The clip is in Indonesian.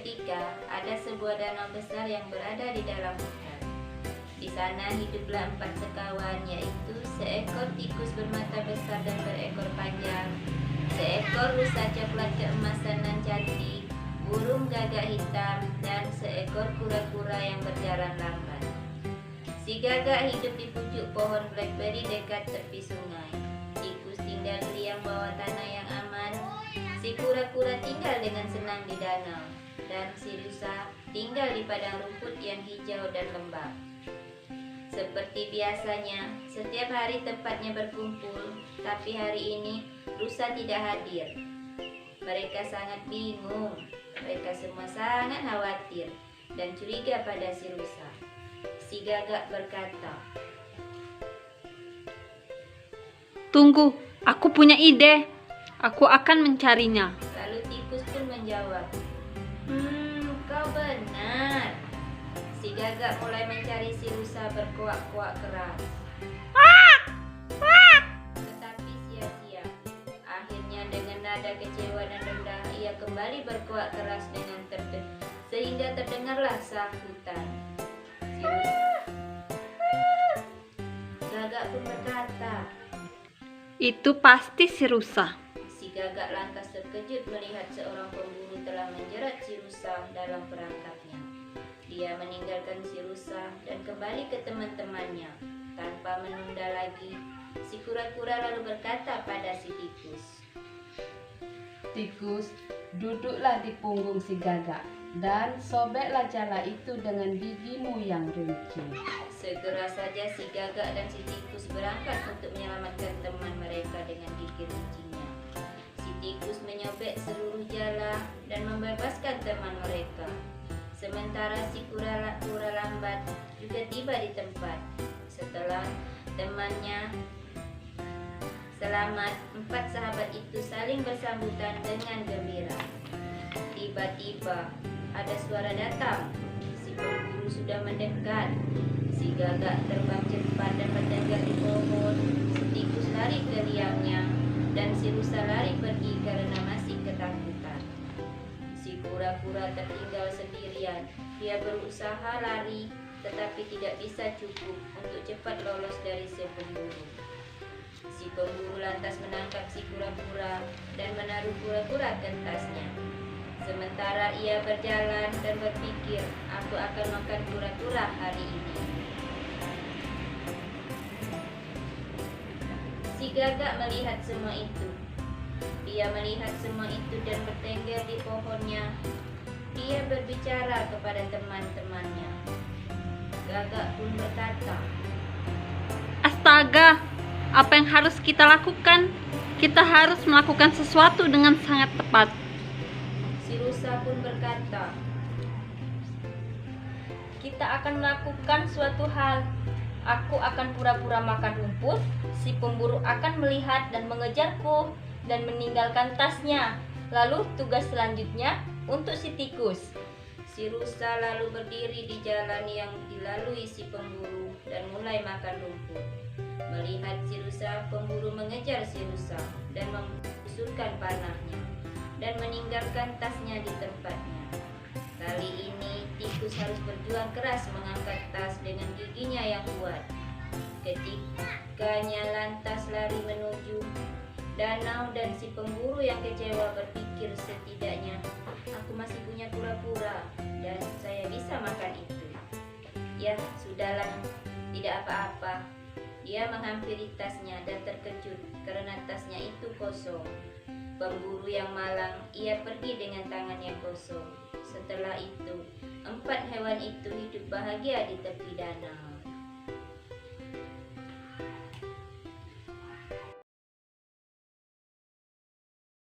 ketika ada sebuah danau besar yang berada di dalam hutan. Di sana hiduplah 4 sekawan, yaitu seekor tikus bermata besar dan berekor panjang, seekor rusa coklat keemasan dan cantik, burung gagak hitam, dan seekor kura-kura yang berjalan lambat. Si gagak hidup di pucuk pohon blackberry dekat tepi sungai. Tikus tinggal di liang bawah tanah yang aman. Si kura-kura tinggal dengan senang di danau. Dan si rusa tinggal di padang rumput yang hijau dan lembab. Seperti biasanya, setiap hari tempatnya berkumpul, tapi hari ini rusa tidak hadir. Mereka sangat bingung. Mereka semua sangat khawatir dan curiga pada si rusa. Si gagak berkata, "Tunggu, aku punya ide. Aku akan mencarinya." Lalu tikus pun menjawab, kau benar." Si gagak mulai mencari si rusa berkuak-kuak keras. Tetapi sia-sia. Akhirnya dengan nada kecewa dan rendah, ia kembali berkuak keras dengan sehingga terdengarlah sahutan. Si gagak pun berkata, Itu pasti si rusa. Si gagak lantas terkejut melihat seorang pemburu telah menjerat si rusa dalam perangkapnya. Dia meninggalkan si rusa dan kembali ke teman-temannya. Tanpa menunda lagi, si kura-kura lalu berkata pada si tikus, "Tikus, duduklah di punggung si gagak dan sobeklah jala itu dengan gigimu yang runcing." Segera saja si gagak dan si tikus berangkat untuk menyelamatkan teman mereka dengan gigi runcingnya. Si tikus menyobek seluruh jala dan membebaskan teman mereka. Sementara si kura lambat juga tiba di tempat. Setelah temannya selamat, 4 sahabat itu saling bersambutan dengan gembira. Tiba-tiba ada suara datang. Si pemburu sudah mendekat. Si gagak terbang cepat dan bertengger di pohon. Si tikus lari ke liangnya dan si rusa lari pergi karena masih ketakutan. Si kura-kura tertinggal sendirian. Dia berusaha lari tetapi tidak bisa cukup untuk cepat lolos dari si pemburu. Si pemburu lantas menangkap si kura-kura dan menaruh kura-kura ke tasnya. Sementara ia berjalan dan berpikir, aku akan makan kura-kura hari ini. Si gagak melihat semua itu. Dia melihat semua itu dan bertengger di pohonnya. Dia berbicara kepada teman-temannya. Gagak pun berkata, Astaga, apa yang harus kita lakukan? Kita harus melakukan sesuatu dengan sangat tepat. Si rusa pun berkata, Kita akan melakukan suatu hal. Aku akan pura-pura makan rumput. Si pemburu akan melihat dan mengejarku dan meninggalkan tasnya. Lalu tugas selanjutnya untuk si tikus. Si rusa lalu berdiri di jalan yang dilalui si pemburu dan mulai makan rumput. Melihat si rusa, pemburu mengejar si rusa dan membusungkan panahnya dan meninggalkan tasnya di tempatnya. Kali ini tikus harus berjuang keras mengangkat tas dengan giginya yang kuat. Ketikanya lantas lari menuju danau dan si pemburu yang kecewa berpikir, setidaknya aku masih punya kura-kura dan saya bisa makan itu. Ya, sudahlah, tidak apa-apa. Dia menghampiri tasnya dan terkejut karena tasnya itu kosong. Pemburu yang malang, ia pergi dengan tangan yang kosong. Setelah itu, 4 hewan itu hidup bahagia di tepi danau.